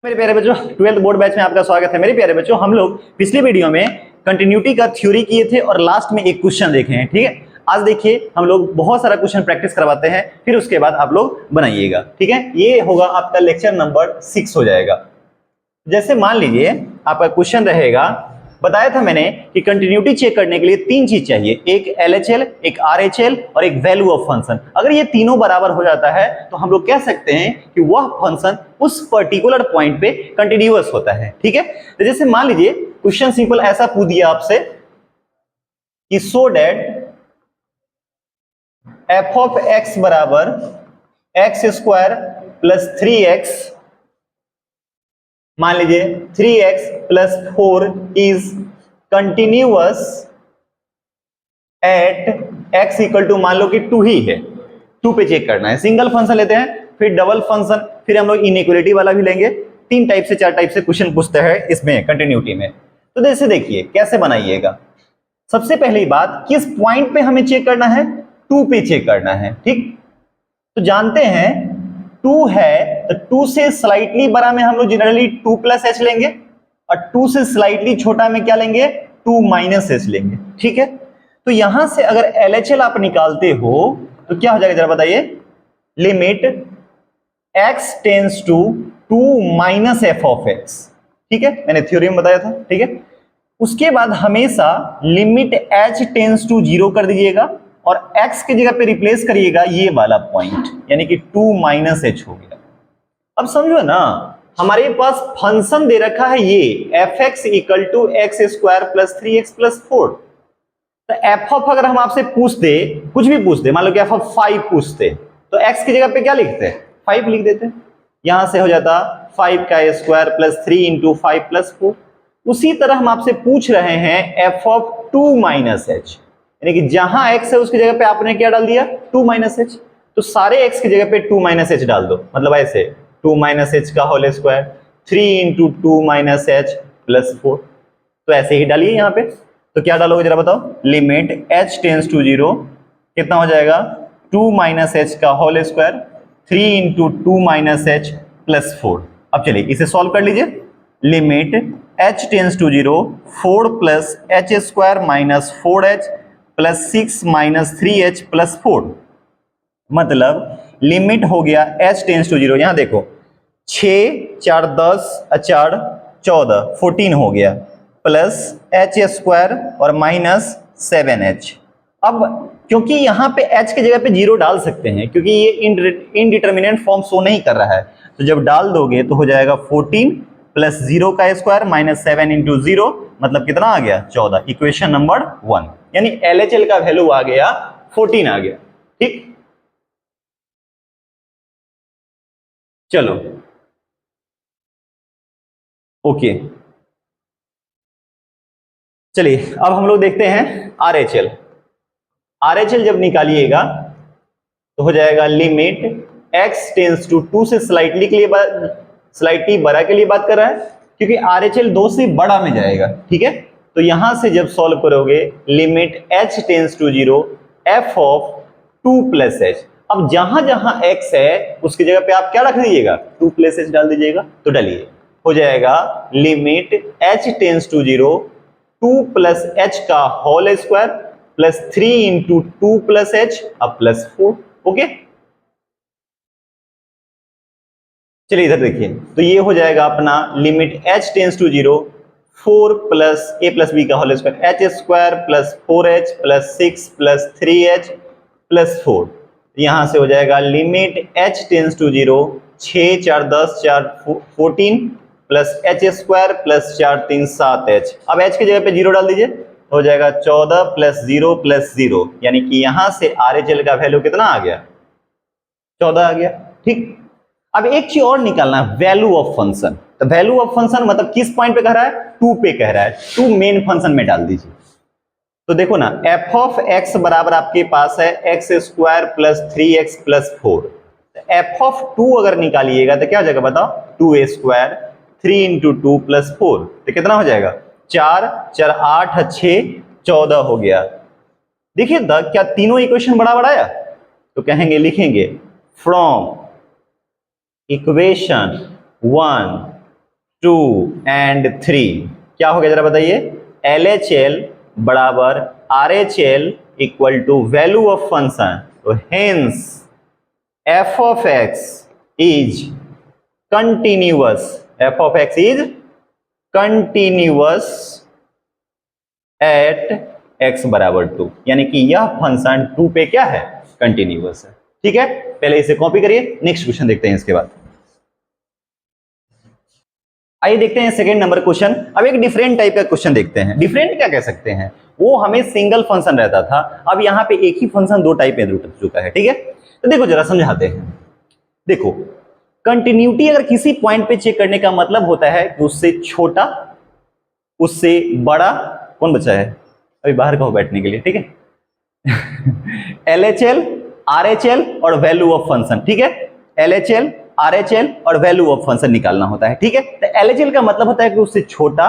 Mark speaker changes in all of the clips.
Speaker 1: मेरे प्यारे बच्चों, 12th बोर्ड बैच में आपका स्वागत है। मेरे प्यारे बच्चों, हम लोग पिछले वीडियो में कंटिन्यूटी का थ्योरी किए थे और लास्ट में एक क्वेश्चन देखे हैं। ठीक है, आज देखिए हम लोग बहुत सारा क्वेश्चन प्रैक्टिस करवाते हैं, फिर उसके बाद आप लोग बनाइएगा। ठीक है, ये होगा आपका लेक्चर नंबर 6 हो जाएगा। जैसे मान लीजिए आपका क्वेश्चन रहेगा, बताया था मैंने कि कंटिन्यूटी चेक करने के लिए तीन चीज चाहिए, एक LHL, एक RHL और एक वैल्यू ऑफ फंक्शन। अगर ये तीनों बराबर हो जाता है तो हम लोग कह सकते हैं कि वह फंक्शन उस पर्टिकुलर पॉइंट पे कंटिन्यूअस होता है। ठीक है, तो जैसे मान लीजिए क्वेश्चन सिंपल ऐसा पूछ दिया आपसे कि so that f of x बराबर x स्क्वायर प्लस 3x, मान लीजिए 3x plus 4 is continuous at x equal to, मान लो कि 2 ही है, 2 पे चेक करना है। सिंगल फंक्शन लेते हैं, फिर डबल फंक्शन, फिर हम लोग इनइक्वालिटी वाला भी लेंगे। 3 टाइप से 4 टाइप से क्वेश्चन पूछते हैं इसमें कंटिन्यूटी में। तो जैसे देखिए कैसे बनाइएगा। सबसे पहली बात, किस पॉइंट पे हमें चेक करना है? 2 पे चेक करना है। ठीक, तो जानते हैं 2 है तो 2 से स्लाइटली बड़ा में हम लोग जनरली 2 प्लस एच लेंगे, और 2 से स्लाइटली छोटा में क्या लेंगे? 2 माइनस एच लेंगे। ठीक है, तो यहां से अगर LHL आप निकालते हो तो क्या हो जाएगा जरा बताइए? Limit x tends to 2 minus f of x. ठीक है, मैंने थ्योरी में बताया था। ठीक है, उसके बाद हमेशा लिमिट h टेंस टू 0 कर दीजिएगा और x की जगह पे रिप्लेस करिएगा ये वाला पॉइंट, यानी कि 2 माइनस एच हो गया। अब समझो ना, हमारे पास फंक्शन दे रखा है ये fx equal to x square plus 3x plus 4। तो एफ ऑफ अगर हम आपसे पूछ दे, कुछ भी पूछ दे, मान लो कि एफ ऑफ 5 पूछते, तो x की जगह पे क्या लिखते हैं? 5 लिख देते। यहां से हो जाता 5 का स्क्वायर प्लस 3 इंटू 5 प्लस 4। उसी तरह हम आपसे पूछ रहे हैं एफ ऑफ 2 माइनस एच, यानी कि जहां x है उसकी जगह पे आपने क्या डाल दिया? 2 माइनस एच। तो सारे x की जगह पे 2 माइनस एच डाल दो, मतलब ऐसे 2 माइनस एच का whole square 3 into 2 minus h plus 4। तो ऐसे ही डालिए यहाँ पे। तो क्या डालोगे जरा बताओ? लिमिट h टेंस टू 0 कितना हो जाएगा? 2 माइनस एच का whole square 3 into 2 minus h plus 4। अब चलिए इसे सॉल्व कर लीजिए। Limit h tends to 0 4 plus h square minus 4h plus 6 minus 3h plus 4, मतलब लिमिट हो गया h टेंस टू 0। यहां देखो 6 4 10 4 14 14 हो गया, प्लस एच स्क्वायर और माइनस 7h। अब क्योंकि यहाँ पे h की जगह पे 0 डाल सकते हैं, क्योंकि ये इनडिटर्मिनेंट फॉर्म शो नहीं कर रहा है, तो जब डाल दोगे तो हो जाएगा 14 प्लस 0 का स्क्वायर माइनस 7 इंटू 0, मतलब कितना आ गया? 14। इक्वेशन नंबर 1, यानी LHL का वैल्यू आ गया 14 आ गया। ठीक, चलो ओके, चलिए अब हम लोग देखते हैं RHL। RHL जब निकालिएगा तो हो जाएगा लिमिट x टेंस टू 2 से स्लाइटली के लिए स्लाइटली बड़ा के लिए बात कर रहा है, क्योंकि RHL 2 से बड़ा में जाएगा। ठीक है, तो यहां से जब सॉल्व करोगे limit h tends to 0 f of 2 plus H. अब जहां जहां x है उसकी जगह पे आप क्या रख दीजिएगा? 2 प्लस एच डाल दीजिएगा। तो डालिए, हो जाएगा limit h tends to 0 2 plus H का whole square plus 3 into 2 plus H अब प्लस 4। ओके, चलिए इधर देखिए, तो ये हो जाएगा अपना limit h tends to 0 4 plus a plus b का whole square H square plus 4h plus 6 plus 3h plus 4। यहां से हो जाएगा limit h tends to 0 6 4 10 4 14 plus h square plus 4 3 7h। अब h की जगह पे 0 डाल दीजिए, हो जाएगा 14 प्लस 0 प्लस 0, यानी कि यहां से RHL का वैल्यू कितना आ गया? 14 आ गया। ठीक, अब एक चीज और निकालना है, वैल्यू ऑफ फंक्शन। तो वैल्यू ऑफ फंक्शन मतलब किस पॉइंट पे कह रहा है? 2 पे कह रहा है, 2 मेन फंक्शन में डाल दीजिए। तो देखो ना, एफ ऑफ एक्स बराबर आपके पास है x square plus 3x plus 4। F of 2 अगर निकालिएगा तो क्या हो जाएगा बताओ? 2a स्क्वायर 3 इंटू 2 प्लस 4, तो कितना हो जाएगा? 4 4 8 6 14 हो गया। देखिए क्या तीनों इक्वेशन बड़ा बड़ा आया? तो कहेंगे, लिखेंगे फ्रॉम इक्वेशन 1 2 and 3 क्या हो गया जरा बताइए, LHL बराबर RHL equal to value of function, तो hence f of x is continuous, f of x is continuous at x बराबर 2, यानी कि यह फंक्शन 2 पे क्या है, कंटिन्यूअस है। ठीक है, पहले इसे कॉपी करिए, नेक्स्ट क्वेश्चन देखते हैं इसके बाद। आइए देखते हैं सेकंड नंबर क्वेश्चन। अब एक डिफरेंट टाइप का क्वेश्चन देखते हैं। डिफरेंट क्या कह सकते हैं, वो हमें सिंगल फंक्शन रहता था, अब यहाँ पे एक ही फंक्शन दो टाइप में रुक चुका है। ठीक है, तो देखो जरा समझाते हैं। देखो कंटिन्यूटी अगर किसी पॉइंट पे चेक करने का मतलब होता है कि उससे छोटा, उससे बड़ा, कौन बचा है अभी बाहर कहो बैठने के लिए, ठीक है LHL RHL और वैल्यू ऑफ फंक्शन। ठीक है, LHL RHL और वैल्यू ऑफ फंक्शन निकालना होता है। ठीक है, तो LHL का मतलब होता है कि उससे छोटा,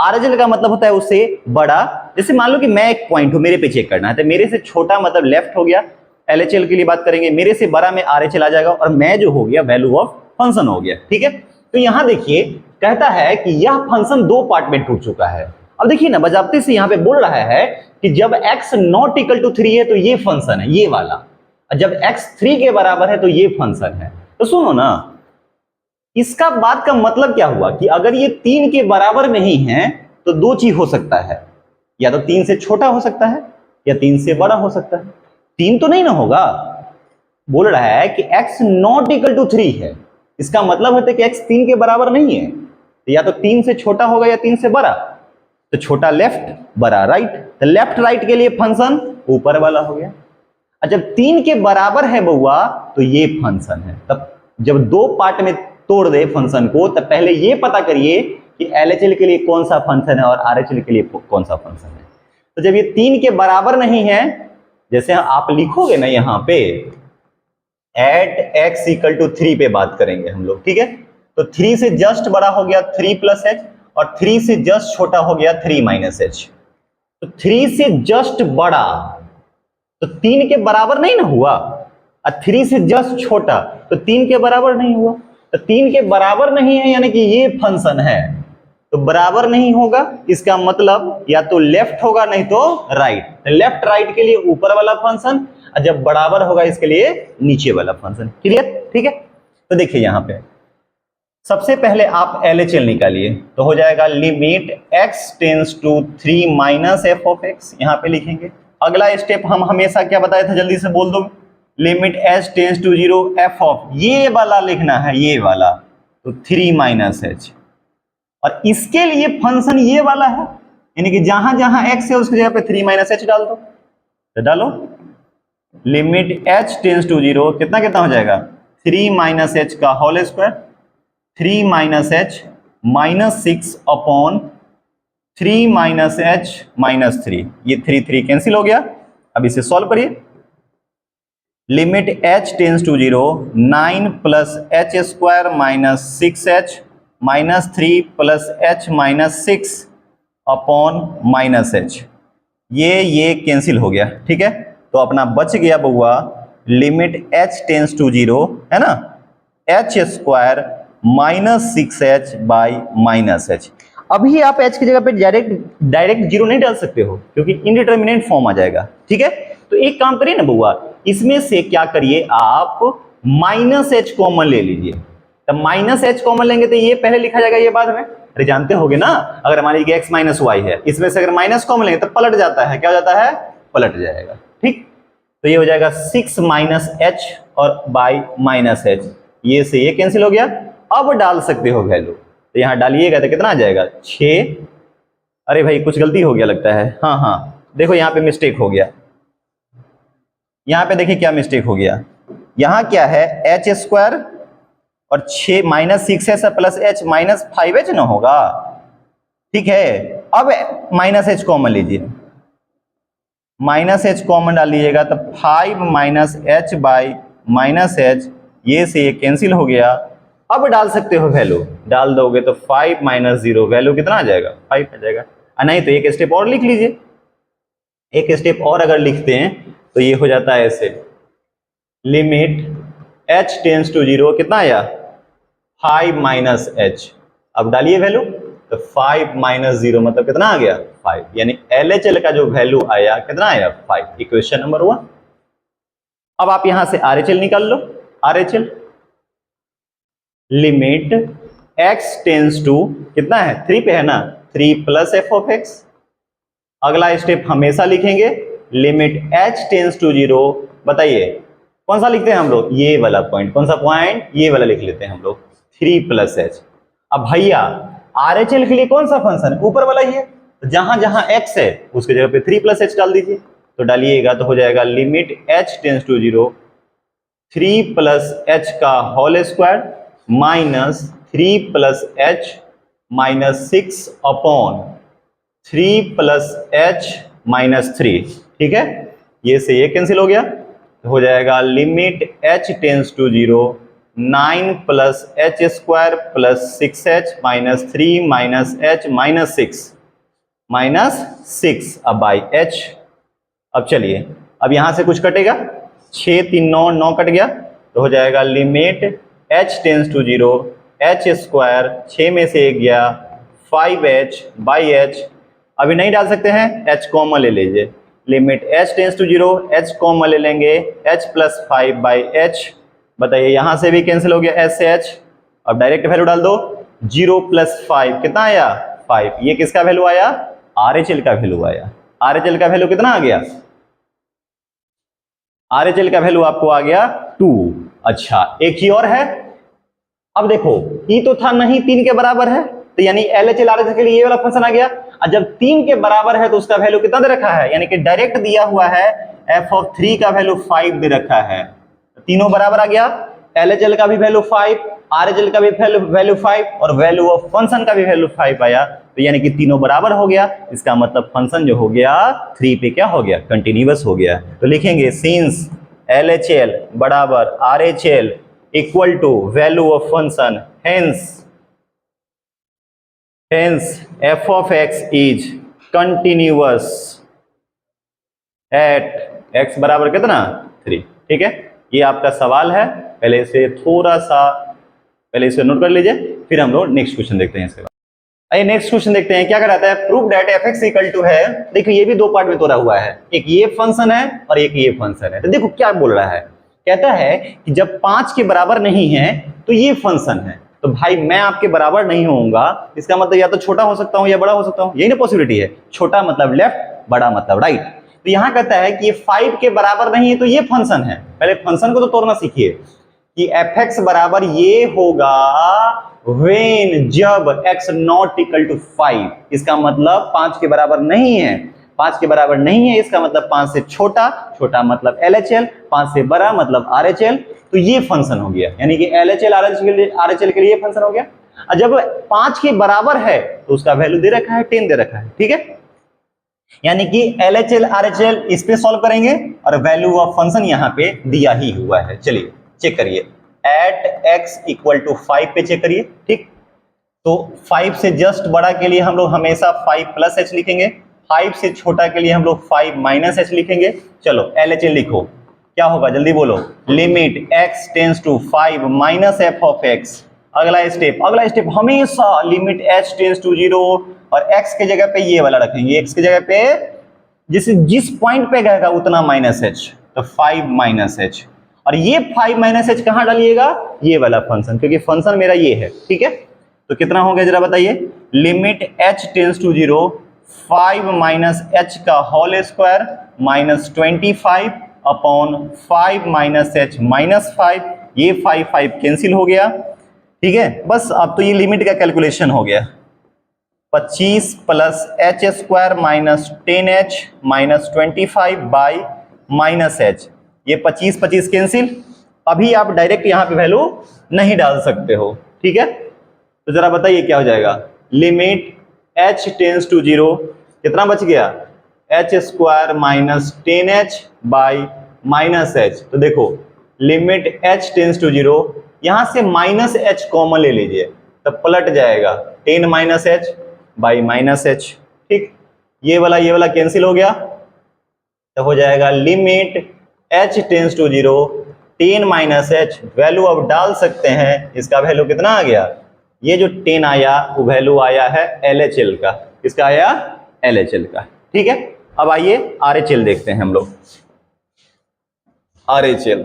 Speaker 1: RHL का मतलब होता है उससे बड़ा। जैसे मान लो कि मैं एक पॉइंट हूं, मेरे पे चेक करना है, तो मेरे से छोटा मतलब लेफ्ट हो गया, LHL के लिए बात करेंगे, मेरे से बड़ा में RHL आ जाएगा, और मैं जो हो गया वैल्यू ऑफ फंक्शन हो गया। ठीक है, तो यहां देखिए कहता है कि यह फंक्शन दो पार्ट में टूट चुका है। अब देखिए ना, बजाबते से यहां पे बोल रहा है कि जब x नॉट इक्वल टू 3 है तो ये फंक्शन है, ये वाला, और जब x 3 के बराबर है तो ये फंक्शन है। तो सुनो ना, इसका बात का मतलब क्या हुआ कि अगर ये 3 के बराबर नहीं है तो दो चीज हो सकता है, या तो 3 से छोटा हो सकता है या 3 से बड़ा हो सकता है। 3 तो नहीं ना होगा, बोल रहा है कि x नॉट इक्वल टू 3 है, इसका मतलब होता है कि x 3 के बराबर नहीं है, तो या तो 3 से छोटा होगा या 3 से बड़ा। तो छोटा लेफ्ट, बड़ा राइट, तो लेफ्ट राइट के लिए फंक्शन ऊपर वाला हो गया। और जब 3 के बराबर है बउआ तो ये फंक्शन है। तब जब दो पार्ट में तोड़ दे फंक्शन को, तब पहले ये पता करिए कि LHL के लिए कौन सा फंक्शन है और RHL के लिए कौन सा फंक्शन है। तो जब ये 3 के बराबर नहीं है, जैसे आप लिखोगे ना यहां पे एट x इक्वल टू 3 पे बात करेंगे हम लोग। ठीक है, तो 3 से जस्ट बड़ा हो गया 3 प्लस h, और 3 से जस्ट छोटा हो गया 3 माइनस h। तो 3 से जस्ट बड़ा तो 3 के बराबर नहीं ना हुआ, और 3 से जस्ट छोटा तो 3 के बराबर नहीं हुआ। तो 3 के बराबर नहीं है यानी कि ये फंक्शन है, तो बराबर नहीं होगा, इसका मतलब या तो लेफ्ट होगा नहीं तो राइट। तो लेफ्ट राइट के लिए ऊपर वाला फंक्शन, और जब बराबर होगा इसके लिए नीचे वाला फंक्शन। क्लियर? ठीक है, तो देखिए यहां पे सबसे पहले आप LHL निकालिए, तो हो जाएगा limit x tends to 3 minus f of x, यहां पे लिखेंगे। अगला स्टेप हम हमेशा क्या बताए थे, जल्दी से बोल दो, limit h tends to 0 f of, ये वाला लिखना है, ये वाला, तो 3 माइनस h, और इसके लिए फंक्शन ये वाला है, यानी कि जहां जहां x है उसकी जगह पे 3 माइनस h डाल दो। तो डालो लिमिट h टेंस टू 0, कितना कितना हो जाएगा, 3 माइनस h का whole square, 3 minus h minus 6 upon 3 minus h minus 3, ये 3 कैंसिल हो गया। अब इसे सॉल्व करिए, limit h tends to 0, 9 plus h square minus 6h minus 3 plus h minus 6 upon minus h, ये कैंसिल हो गया। ठीक है, तो अपना बच गया बउआ लिमिट h टेंस टू 0 है ना, h square minus 6h by minus h। अभी आप h की जगह पे डायरेक्ट जीरो नहीं डाल सकते हो, क्योंकि इनडिटर्मिनेट फॉर्म आ जाएगा। ठीक है, तो एक काम करिए ना बउआ, इसमें से क्या करिए आप माइनस h कॉमन ले लीजिए। तो माइनस h कॉमन लेंगे तो ये पहले लिखा जाएगा, ये बाद में। अरे जानते होगे ना, अगर मान लीजिए x माइनस वाई है, इसमें से अगर माइनस कॉमन लेंगे तो पलट जाता है, क्या हो जाता है, पलट जाएगा। ठीक, तो ये हो जाएगा 6 माइनस h और बाई माइनस h, ये से ये कैंसिल हो गया। अब डाल सकते हो वैल्यू, तो यहां डालिएगा तो कितना आ जाएगा, 6। अरे भाई कुछ गलती हो गया लगता है, हाँ देखो यहाँ पे मिस्टेक हो गया, यहाँ पे देखिए क्या मिस्टेक हो गया, यहाँ क्या है h स्क्वायर और 6 minus 6h plus h minus 5h ना होगा। ठीक है, अब माइनस h कॉमन लीजिए, माइनस h कॉमन डाल लीजिएगा तो 5 minus h by minus h, ये से ये कैंसिल हो गया। अब डाल सकते हो वैल्यू, डाल दोगे तो 5 माइनस 0 वैल्यू कितना आ जाएगा, 5 आ जाएगा। नहीं तो एक स्टेप और लिख लीजिए, एक स्टेप और अगर लिखते हैं तो ये हो जाता है ऐसे, लिमिट h टेंस टू 0 कितना आया, 5 माइनस h, अब डालिए वैल्यू, तो 5 माइनस 0 मतलब कितना आ गया 5, यानी LHL का जो वैल्यू आया कितना आया 5, इक्वेशन नंबर 1। अब आप यहां से RHL निकाल लो, RHL limit x tends to कितना है 3 पे है ना, 3 प्लस एफ ऑफ एक्स। अगला स्टेप हमेशा लिखेंगे लिमिट h टेंस टू 0, बताइए कौन सा लिखते हैं हम लोग, ये वाला पॉइंट, कौन सा पॉइंट, ये वाला लिख लेते हैं हम लोग 3 प्लस एच। अब भैया RHL के लिए कौन सा फंक्शन है, ऊपर वाला ही है, तो जहां जहां x है उसके जगह पे 3 प्लस एच डाल दीजिए, तो डालिएगा तो हो जाएगा limit h tends to 0 3 plus H का whole square minus 3 plus H minus 6 upon 3 plus H minus 3, ठीक है, ये से ये कैंसिल हो गया, हो जाएगा limit h tends to 0 9 plus h square plus 6h minus 3 minus h minus 6 अब बाई h। अब चलिए, अब यहां से कुछ कटेगा, 6 3 9 9 कट गया, तो हो जाएगा limit h tends to 0 h square 6 में से 1 गया 5h बाई h। अभी नहीं डाल सकते हैं, h कॉमन ले लीजिए, limit h tends to 0 h common ले लेंगे h प्लस 5 बाई h। बताइए यहां से भी कैंसिल हो गया h से h। अब डायरेक्ट वैल्यू डाल दो, 0 प्लस 5 कितना आया 5, ये किसका वैल्यू आया RHL का वैल्यू आया। RHL का वैल्यू कितना आ गया, RHL का वैल्यू आपको आ गया 2। अच्छा एक ही और है, अब देखो ये तो था नहीं 3 के बराबर है, तो यानी LHL RHL के लिए ये वाला फंक्शन आ गया, और जब 3 के बराबर है तो उसका वैल्यू कितना दे रखा है, यानी कि डायरेक्ट दिया हुआ है f ऑफ 3 का वैल्यू 5 दे रखा है, तीनों बराबर आ गया, LHL का भी वैल्यू 5, RHL का भी वैल्यू 5 और वैल्यू ऑफ फंक्शन का भी वैल्यू 5 आया, तो यानी कि तीनों बराबर हो गया, इसका मतलब फंक्शन जो हो गया 3 पे क्या हो गया कंटिन्यूअस हो गया। तो लिखेंगे सिंस LHL बराबर RHL equal to value of function, hence f of x is continuous at x बराबर कितना 3, ठीक है, ये आपका सवाल है, पहले इसे थोड़ा सा पहले इसे नोट कर लीजिए, फिर हम लोग नेक्स्ट क्वेश्चन देखते हैं। इसके बाद आइए नेक्स्ट क्वेश्चन देखते हैं क्या कराता है, prove that fx equal to है, देखिए ये भी दो पार्ट में तोड़ा हुआ है, एक ये फंक्शन है और एक ये फंक्शन है। तो देखो क्या बोल रहा है, कहता है कि जब 5 के बराबर नहीं है तो ये फंक्शन है, तो भाई मैं आपके बराबर नहीं होऊंगा, इसका मतलब या तो छोटा हो सकता हूं या बड़ा हो सकता हूं, यही ना पॉसिबिलिटी है, छोटा मतलब लेफ्ट बड़ा मतलब राइट। तो यहां कहता है कि ये 5 के बराबर नहीं है तो ये फंक्शन है, पहले फंक्शन को तो तोड़ना सीखिए कि fx बराबर ये होगा व्हेन जब x नॉट इक्वल टू 5, इसका मतलब 5 के बराबर नहीं है, 5 के बराबर नहीं है इसका मतलब 5 से छोटा, छोटा मतलब LHL, 5 से बड़ा मतलब RHL, तो ये फंक्शन हो गया, यानी कि LHL RHL के लिए फंक्शन हो गया। और जब 5 के बराबर है तो उसका वैल्यू दे रखा है 10 दे रखा है, ठीक है, यानी कि LHL RHL इस पे सॉल्व करेंगे और वैल्यू ऑफ फंक्शन यहाँ पे दिया ही हुआ है। चलिए चेक करिए, एट x इक्वल टू 5 पे चेक करिए, ठीक, तो 5 से जस्ट बड़ा के लिए हम लोग हमेशा 5 प्लस h लिखेंगे, 5 से छोटा के लिए हम लोग 5 माइनस h लिखेंगे। चलो LHL लिखो, क्या होगा जल्दी बोलो, limit x tends to 5 minus f of x। अगला स्टेप हमेशा लिमिट h टेंस टू 0 और x के जगह पे ये वाला रखेंगे, x के जगह पे जिस पॉइंट पे गएगा उतना माइनस h, तो 5 माइनस h, और ये 5 माइनस h कहां डालिएगा, ये वाला फंक्शन, क्योंकि फंक्शन मेरा ये है, ठीक है। तो कितना हो गया जरा बताइए, limit h tends to 0 5 minus h का whole square minus 25 upon 5 minus h minus 5, ये 5 कैंसिल हो गया, ठीक है। बस अब तो ये लिमिट का कैलकुलेशन हो गया, 25 plus h square minus 10h minus 25 by minus h, ये 25 कैंसिल। अभी आप डायरेक्ट यहाँ पे वैल्यू नहीं डाल सकते हो, ठीक है। तो जरा बताइए क्या हो जाएगा, लिमिट h टेंस टू 0 कितना बच गया, h square minus 10h by minus h। तो देखो लिमिट h टेंस टू 0, यहां से माइनस h कॉमन ले लीजिए तो पलट जाएगा 10 minus h by minus h, ठीक, ये वाला कैंसिल हो गया, तो हो जाएगा limit h tends to 0 10 minus h, value अब डाल सकते हैं, इसका वैल्यू कितना आ गया, ये जो 10 आया वो वैल्यू आया है LHL का, किसका आया? LHL का। ठीक है, अब आइए RHL देखते हैं हम लोग। RHL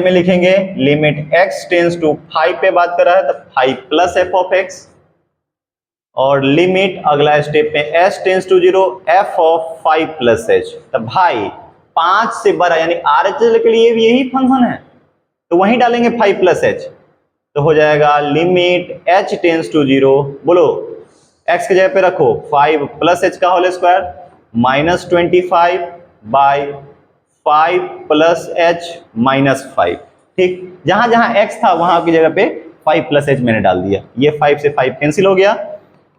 Speaker 1: में लिखेंगे लिमिट x टेंस टू 5 पे बात कर रहा है तो 5 प्लस एफ ऑफ x, और लिमिट अगला स्टेप में s tends to 0 f of 5 plus h। तो भाई 5 से बड़ा यानी RHL के लिए भी यही फंक्शन है, तो वहीं डालेंगे 5 प्लस h, तो हो जाएगा लिमिट h टेंस टू 0, बोलो x की जगह पे रखो 5 प्लस h का whole square minus 25 by 5 plus h minus 5। ठीक, जहां जहां x था वहां की जगह पे 5 प्लस h मैंने डाल दिया, ये 5 से 5 कैंसिल हो गया,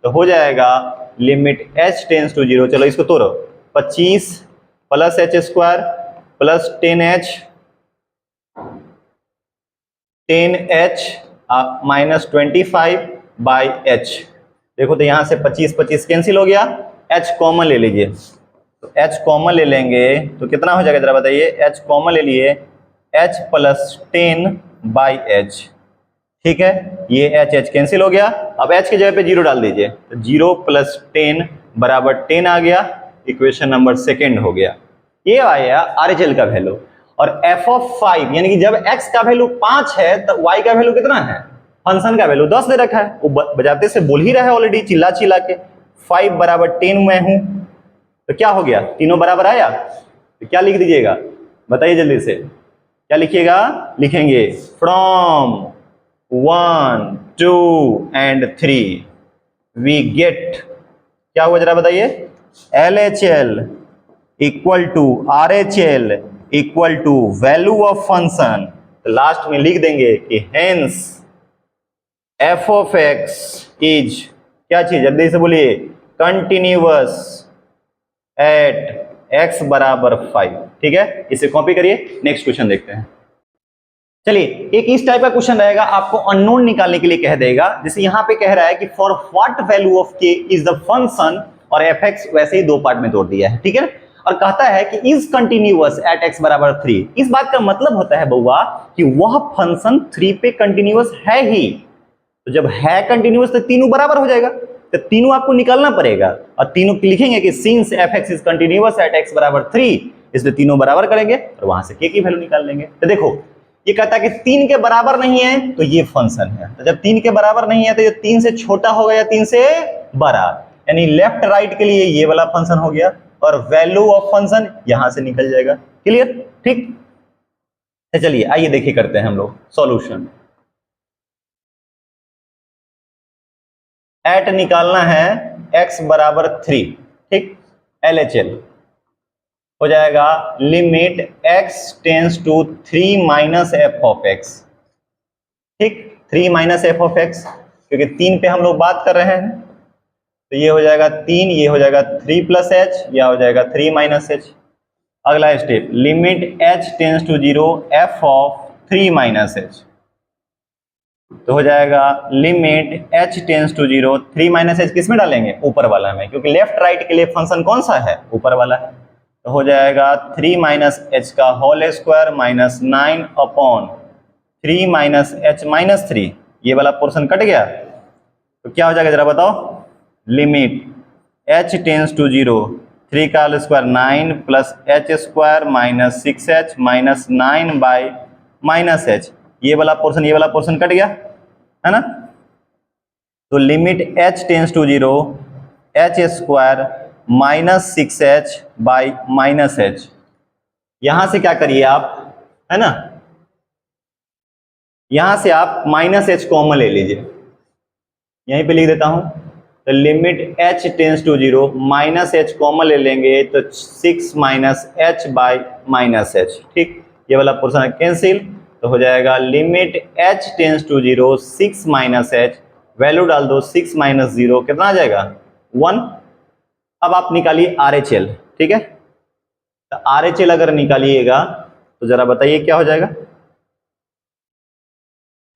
Speaker 1: तो हो जाएगा लिमिट h टेंस टू 0, चलो इसको तोड़ो, 25 plus h square plus 10h minus 25 by h। देखो तो यहां से 25 25 कैंसिल हो गया, h कॉमन ले लीजिए, तो h कॉमन ले लेंगे तो कितना हो जाएगा जरा बताइए, h कॉमन ले लिए h प्लस 10 बाई h। ठीक है, ये h कैंसिल हो गया, अब h की जगह पे 0 डाल दीजिए, तो 0 प्लस 10 बराबर 10 आ गया, इक्वेशन नंबर सेकेंड हो गया। ये आया RHL का वैल्यू। और f ऑफ 5 यानी कि जब x का वैल्यू 5 है तो y का वैल्यू कितना है, फंक्शन का वैल्यू 10 दे रखा है, वो बजाते से बोल ही रहा है ऑलरेडी चिल्ला चिल्ला के, 5 बराबर 10 मैं हूं, तो क्या हो गया, तीनों बराबर आया, तो क्या लिख दीजिएगा बताइए जल्दी से, क्या लिखिएगा, लिखेंगे फ्रॉम 1 2 and 3 वी गेट, क्या हुआ जरा बताइए, LHL equal to RHL equal to value of function, तो लास्ट में लिख देंगे कि hence f of x is क्या चीज, जल्दी से बोलिए, कंटिन्यूअस एट x बराबर 5। ठीक है, इसे कॉपी करिए, नेक्स्ट क्वेश्चन देखते हैं। चलिए, एक इस टाइप का क्वेश्चन रहेगा, आपको अननोन निकालने के लिए कह देगा, जैसे यहां पे कह रहा है कि for what value of k is the function, और fx वैसे ही दो पार्ट में तोड़ दिया है। ठीक है, और कहता है कि इज कंटिन्यूअस एट x बराबर 3। इस बात का मतलब होता है बउआ कि वह फंक्शन 3 पे कंटिन्यूअस है ही, तो जब है कंटिन्यूअस तो तीनों बराबर हो जाएगा, तो तीनों आपको निकालना पड़ेगा, और तीनों लिखेंगे कि since fx is continuous at x बराबर 3, इसलिए तीनों बराबर करेंगे और वहां से k की वैल्यू निकाल लेंगे। तो देखो ये कहता है कि 3 के बराबर नहीं है तो ये फंक्शन है, तो जब 3 के बराबर नहीं है तो ये 3 से छोटा होगा या 3 से बड़ा, यानी लेफ्ट राइट के लिए ये वाला फंक्शन हो गया, और वैल्यू ऑफ फंक्शन यहां से निकल जाएगा। क्लियर? ठीक, तो चलिए आइए देखिए करते हैं हम लोग सॉल्यूशन। एट निकालना है x बराबर 3। ठीक, LHL हो जाएगा limit x tends to 3 minus f of x। ठीक, 3 माइनस एफ ऑफ x, क्योंकि 3 पे हम लोग बात कर रहे हैं, तो ये हो जाएगा 3, ये हो जाएगा 3 प्लस h, या हो जाएगा 3 माइनस h। अगला step limit h tends to 0 f of 3 minus h, तो हो जाएगा limit h tends to 0 3 minus h किस में डालेंगे, ऊपर वाला में, क्योंकि लेफ्ट राइट के लिए फंक्शन कौन सा है, ऊपर वाला है, तो हो जाएगा 3 माइनस h का whole square minus 9 upon 3 minus h minus 3, ये वाला पोर्शन कट गया, तो क्या हो जाएगा जरा बताओ, लिमिट h टेंस टू 0 3 का whole square 9 plus h square minus 6h minus 9 by minus h, ये वाला पोर्शन कट गया है ना, तो limit h tends to 0 h square minus 6h by minus h, यहां से क्या करिए आप, है ना, यहां से आप माइनस h कॉमन ले लीजिए, यहीं पे लिख देता हूं, तो limit h tends to 0 minus h common ले लेंगे तो 6 minus h by minus h। ठीक, ये वाला पोर्शन कैंसिल, तो हो जाएगा limit h tends to 0 6 minus h, value डाल दो 6 माइनस 0 कितना आ जाएगा 1। अब आप निकालिए RHL। ठीक है, तो RHL अगर निकालिएगा तो जरा बताइए क्या हो जाएगा,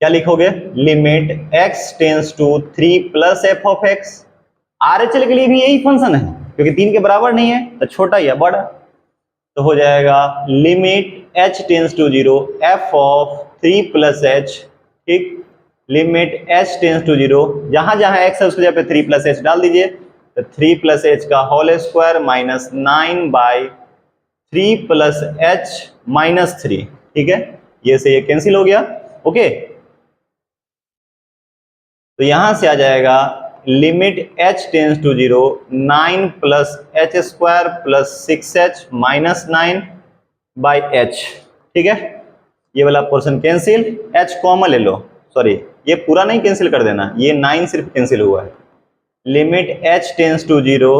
Speaker 1: क्या लिखोगे, limit x tends to 3 plus f of x। RHL के लिए भी यही फंक्शन है, क्योंकि 3 के बराबर नहीं है तो छोटा या बड़ा, तो हो जाएगा limit h tends to 0 f of 3 plus h। ठीक, लिमिट h टेंस टू 0, जहां जहां x है उसकी जगह पे 3 प्लस h डाल दीजिए, तो 3 प्लस h का whole square minus 9 by 3 plus h minus 3, ठीक है, ये से ये कैंसिल हो गया। ओके, तो यहां से आ जाएगा limit h tends to 0 9 plus h square plus 6h minus 9 by h, ठीक है, ये वाला पोर्शन कैंसिल, h कॉमन ले लो, सॉरी ये पूरा नहीं कैंसिल कर देना, ये 9 सिर्फ कैंसिल हुआ है। Limit h tends to 0,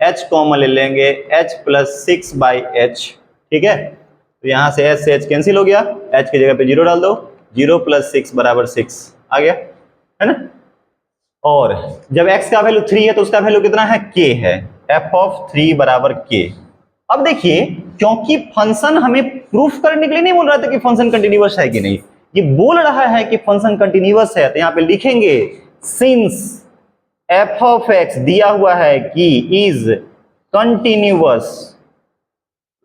Speaker 1: h common ले लेंगे, h प्लस 6 बाई h, ठीक है, तो यहां से h से h कैंसिल हो गया, h की जगह पे 0 डाल दो, 0 प्लस 6 बराबर 6 आ गया, है ना। और जब x का वैल्यू 3 है तो उसका वैल्यू कितना है, k है, f ऑफ 3 बराबर k। अब देखिए, क्योंकि फंक्शन हमें प्रूफ करने के लिए नहीं बोल रहा था कि फंक्शन कंटिन्यूअस है कि नहीं, ये बोल रहा है कि फंक्शन कंटिन्यूअस है, तो यहां पे लिखेंगे सिंस f ऑफ x दिया हुआ है कि इज कंटिन्यूअस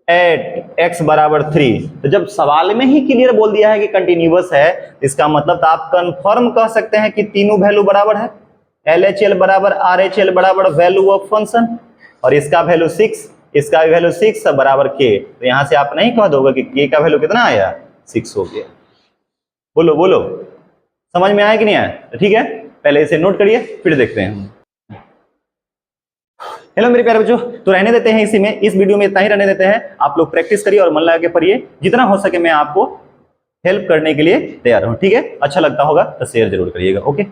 Speaker 1: एट x बराबर 3, तो जब सवाल में ही क्लियर बोल दिया है कि कंटिन्यूअस है, इसका मतलब तो आप कंफर्म कह सकते हैं कि तीनों वैल्यू बराबर है, LHL बराबर RHL बराबर वैल्यू ऑफ फंक्शन, और इसका वैल्यू 6, इसका भी वैल्यू 6 बराबर k, तो यहां से आप नहीं कह दोगे कि k का वैल्यू कितना आया, 6 हो गया। बोलो बोलो, समझ में आया कि नहीं आया, तो ठीक है, पहले इसे नोट करिए फिर देखते हैं। हेलो मेरे प्यारे बच्चों, तो रहने देते हैं इसी में, इस वीडियो में इतना ही रहने देते हैं। आप लोग प्रैक्टिस करिए और मन लगा के पढ़िए, जितना हो सके मैं आपको हेल्प करने के लिए तैयार हूं, ठीक है। अच्छा लगता होगा तो शेयर जरूर करिएगा। ओके।